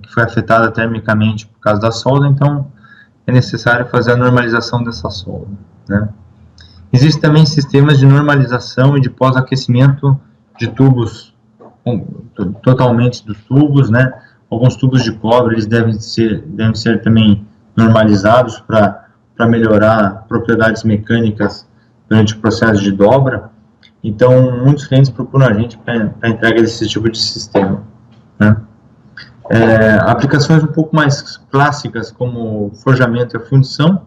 que foi afetada termicamente por causa da solda, então é necessário fazer a normalização dessa solda, né? Existem também sistemas de normalização e de pós-aquecimento de tubos, totalmente dos tubos, né? Alguns tubos de cobre eles devem ser também normalizados para melhorar propriedades mecânicas durante o processo de dobra. Então, muitos clientes procuram a gente para a entrega desse tipo de sistema, né? Aplicações um pouco mais clássicas, como forjamento e a fundição.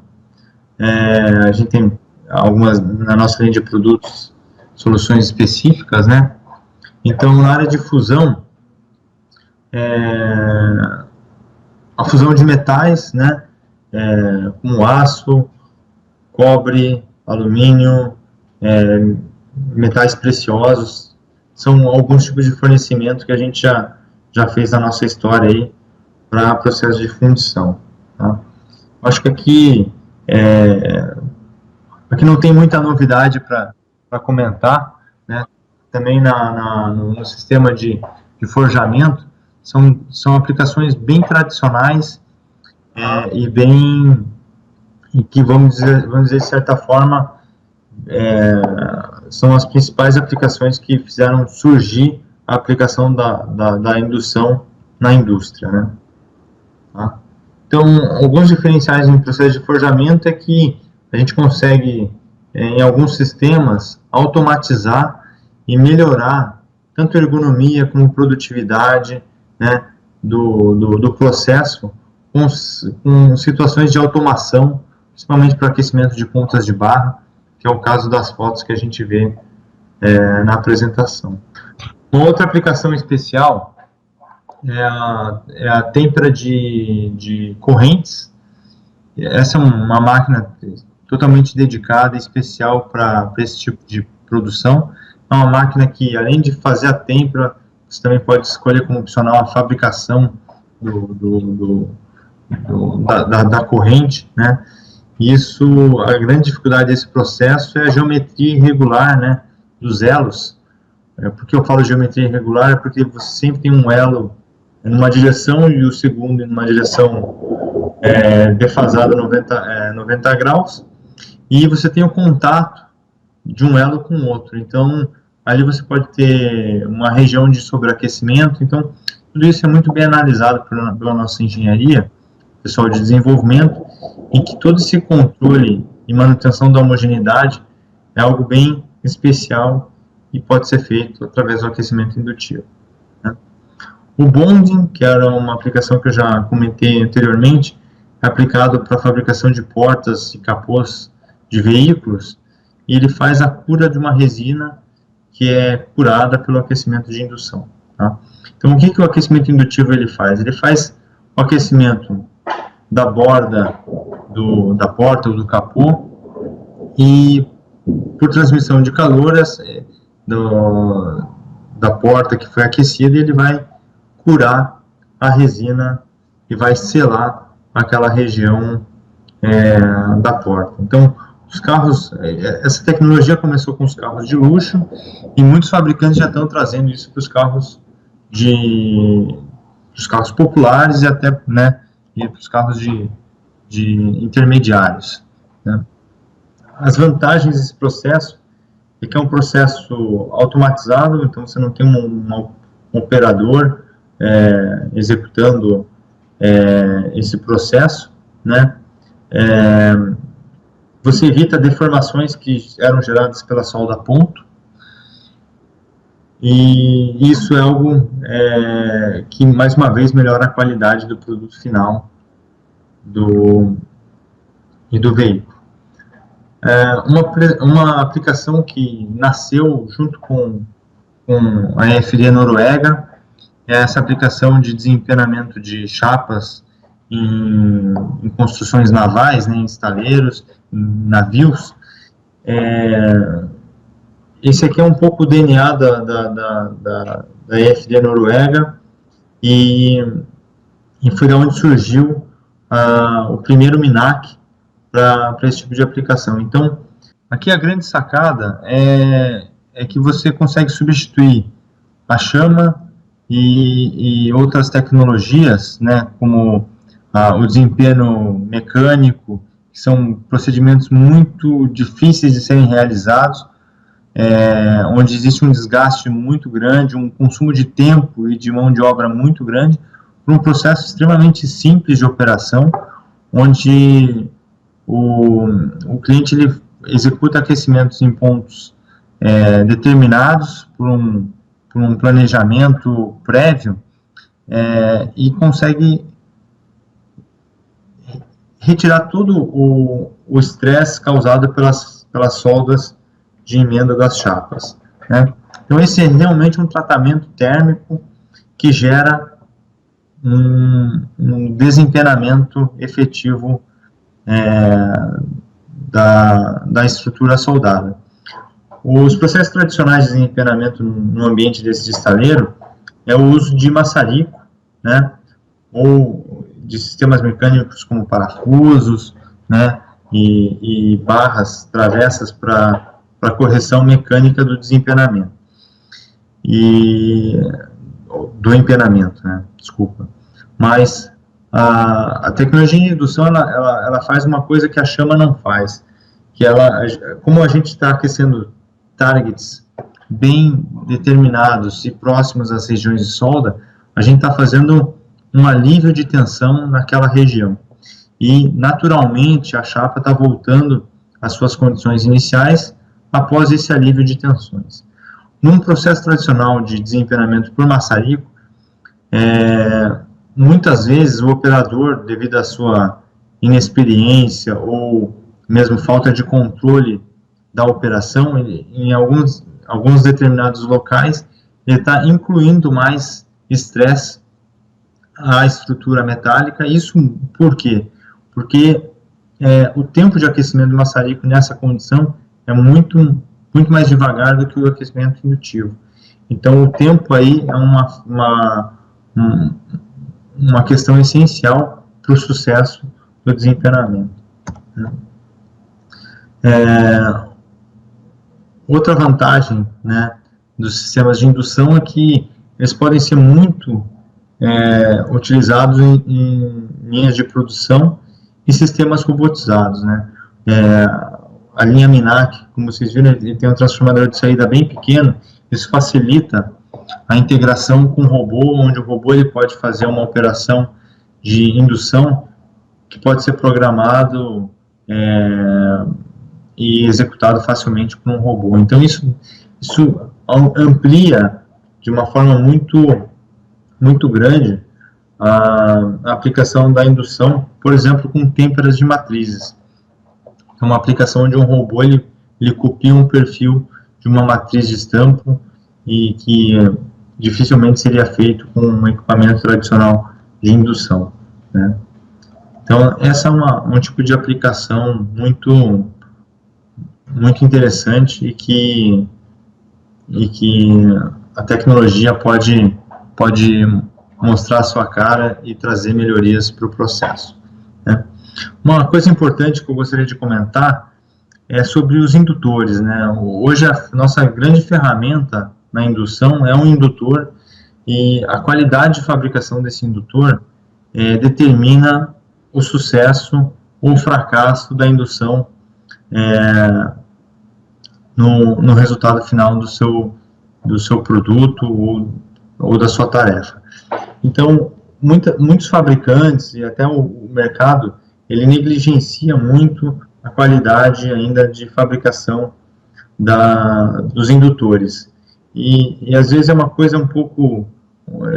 A gente tem algumas, na nossa linha de produtos, soluções específicas, né? Então, na área de fusão, a fusão de metais, né? Como aço, cobre, alumínio, metais preciosos, são alguns tipos de fornecimento que a gente já fez na nossa história aí para processo de fundição, tá? Acho que aqui não tem muita novidade para comentar, né? Também no sistema de forjamento, são aplicações bem tradicionais e que, vamos dizer, de certa forma, são as principais aplicações que fizeram surgir a aplicação da indução na indústria, né? Tá? Então, alguns diferenciais no processo de forjamento é que a gente consegue, em alguns sistemas, automatizar e melhorar tanto a ergonomia como produtividade, né, do processo com situações de automação, principalmente para aquecimento de pontas de barra, que é o caso das fotos que a gente vê na apresentação. Uma outra aplicação especial é a têmpera de correntes. Essa é uma máquina totalmente dedicada e especial para esse tipo de produção. É uma máquina que, além de fazer a têmpera, você também pode escolher como opcional a fabricação da corrente, né? Isso, a grande dificuldade desse processo é a geometria irregular, né, dos elos. Por que eu falo geometria irregular? É porque você sempre tem um elo numa direção e o segundo em uma direção defasada 90 graus, e você tem o contato de um elo com o outro. Então, ali você pode ter uma região de sobreaquecimento. Então, tudo isso é muito bem analisado pela nossa engenharia, pessoal de desenvolvimento, em que todo esse controle e manutenção da homogeneidade é algo bem especial e pode ser feito através do aquecimento indutivo, né? O bonding, que era uma aplicação que eu já comentei anteriormente, é aplicado para a fabricação de portas e capôs de veículos, e ele faz a cura de uma resina que é curada pelo aquecimento de indução, tá? Então, o que, que o aquecimento indutivo ele faz? Ele faz o aquecimento da borda da porta ou do capô e, por transmissão de calor, da porta que foi aquecida, ele vai curar a resina e vai selar aquela região da porta. Então, os carros, essa tecnologia começou com os carros de luxo e muitos fabricantes já estão trazendo isso para os carros populares e até, né, para os carros de intermediários, né. As vantagens desse processo é que é um processo automatizado, então você não tem um operador executando esse processo, né. Você evita deformações que eram geradas pela solda a ponto, e isso é algo que, mais uma vez, melhora a qualidade do produto final do veículo. Uma aplicação que nasceu junto com a EFD Noruega é essa aplicação de desempenamento de chapas em construções navais, né, em estaleiros, em navios. Esse aqui é um pouco o DNA da EFD Noruega e foi da onde surgiu o primeiro MINAC para esse tipo de aplicação. Então, aqui a grande sacada é que você consegue substituir a chama e outras tecnologias, né, como o desempenho mecânico, que são procedimentos muito difíceis de serem realizados, onde existe um desgaste muito grande, um consumo de tempo e de mão de obra muito grande, por um processo extremamente simples de operação, onde o cliente ele executa aquecimentos em pontos determinados por um planejamento prévio e consegue retirar todo o estresse causado pelas soldas de emenda das chapas, né? Então, esse é realmente um tratamento térmico que gera um desempenamento efetivo da estrutura soldada. Os processos tradicionais de desempenamento no ambiente desse estaleiro é o uso de maçarico, né, ou de sistemas mecânicos como parafusos, né, e barras travessas para correção mecânica do desempenamento do empenamento, né, desculpa. Mas a tecnologia de indução ela faz uma coisa que a chama não faz, que como a gente está aquecendo targets bem determinados e próximos às regiões de solda, a gente está fazendo um alívio de tensão naquela região. E, naturalmente, a chapa está voltando às suas condições iniciais após esse alívio de tensões. Num processo tradicional de desempenamento por maçarico, muitas vezes o operador, devido à sua inexperiência ou mesmo falta de controle da operação, em alguns determinados locais, ele está incluindo mais estresse à estrutura metálica. Isso por quê? Porque o tempo de aquecimento do maçarico nessa condição é muito mais devagar do que o aquecimento indutivo. Então, o tempo aí é uma questão essencial para o sucesso do desempenamento, né? Outra vantagem, né, dos sistemas de indução é que eles podem ser muito utilizados em linhas de produção e sistemas robotizados, né? A linha MINAC, como vocês viram, ele tem um transformador de saída bem pequeno. Isso facilita a integração com o robô, onde o robô ele pode fazer uma operação de indução que pode ser programado e executado facilmente por um robô. Então, isso amplia de uma forma muito grande a aplicação da indução, por exemplo, com têmperas de matrizes. É uma aplicação onde um robô ele copia um perfil de uma matriz de estampo e que dificilmente seria feito com um equipamento tradicional de indução, né? Então, essa é um tipo de aplicação muito interessante e que a tecnologia pode mostrar a sua cara e trazer melhorias para o processo, né? Uma coisa importante que eu gostaria de comentar é sobre os indutores, né? Hoje a nossa grande ferramenta na indução é um indutor, e a qualidade de fabricação desse indutor determina o sucesso ou o fracasso da indução no resultado final do seu produto ou da sua tarefa. Então, muitos fabricantes e até o mercado, ele negligencia muito a qualidade ainda de fabricação dos indutores. E às vezes é uma coisa um pouco...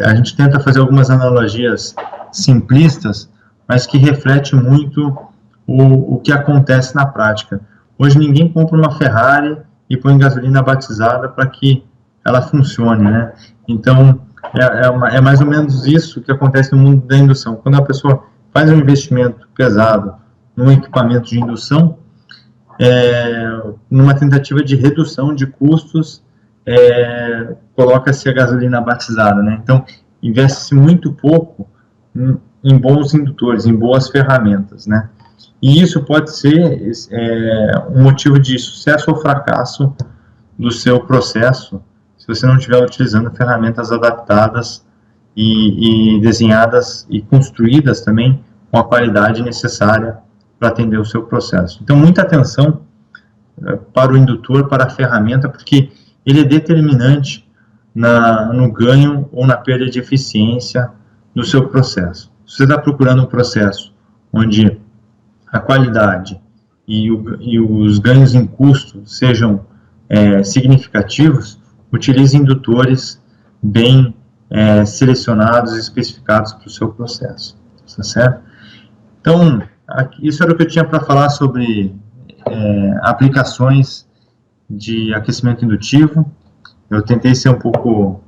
A gente tenta fazer algumas analogias simplistas, mas que reflete muito o que acontece na prática. Hoje ninguém compra uma Ferrari e põe gasolina batizada para que ela funcione, né? Então, é mais ou menos isso que acontece no mundo da indução. Quando a pessoa faz um investimento pesado num equipamento de indução, numa tentativa de redução de custos, coloca-se a gasolina batizada, né? Então, investe-se muito pouco em bons indutores, em boas ferramentas, né? E isso pode ser um motivo de sucesso ou fracasso do seu processo, se você não estiver utilizando ferramentas adaptadas e desenhadas e construídas também com a qualidade necessária para atender o seu processo. Então, muita atenção para o indutor, para a ferramenta, porque ele é determinante no ganho ou na perda de eficiência do seu processo. Se você está procurando um processo onde a qualidade e os ganhos em custo sejam significativos, utilize indutores bem selecionados e especificados para o seu processo, tá certo? Então, isso era o que eu tinha para falar sobre aplicações de aquecimento indutivo. Eu tentei ser um pouco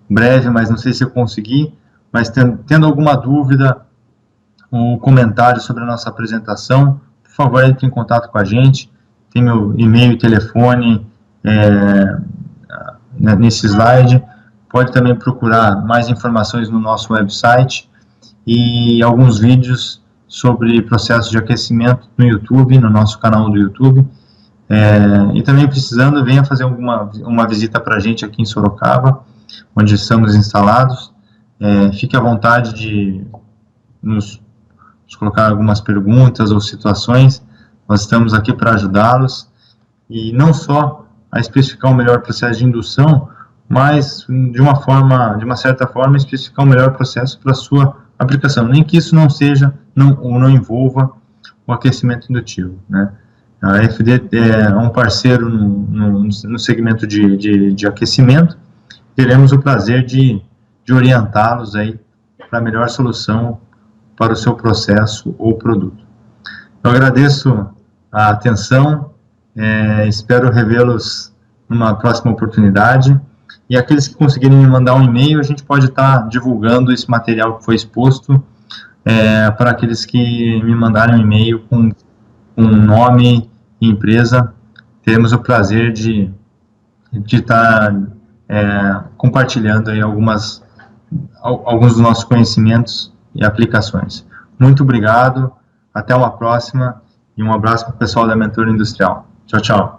breve, mas não sei se eu consegui. Mas tendo alguma dúvida ou comentário sobre a nossa apresentação, por favor, entre em contato com a gente. Tem meu e-mail e telefone nesse slide. Pode também procurar mais informações no nosso website e alguns vídeos sobre processo de aquecimento no YouTube, no nosso canal do YouTube. E também precisando, venha fazer uma visita para a gente aqui em Sorocaba, onde estamos instalados. Fique à vontade de nos colocar algumas perguntas ou situações. Nós estamos aqui para ajudá-los, e não só a especificar o melhor processo de indução, mas de uma certa forma, especificar o melhor processo para a sua aplicação, nem que isso não envolva o aquecimento indutivo, né? A FD é um parceiro no segmento de aquecimento. Teremos o prazer de orientá-los aí para a melhor solução para o seu processo ou produto. Eu agradeço a atenção, espero revê-los numa próxima oportunidade, e aqueles que conseguirem me mandar um e-mail, a gente pode estar divulgando esse material que foi exposto para aqueles que me mandarem um e-mail com nome e empresa. Teremos o prazer de estar compartilhando aí alguns dos nossos conhecimentos e aplicações. Muito obrigado, até uma próxima, e um abraço para o pessoal da Mentor Industrial. Tchau, tchau.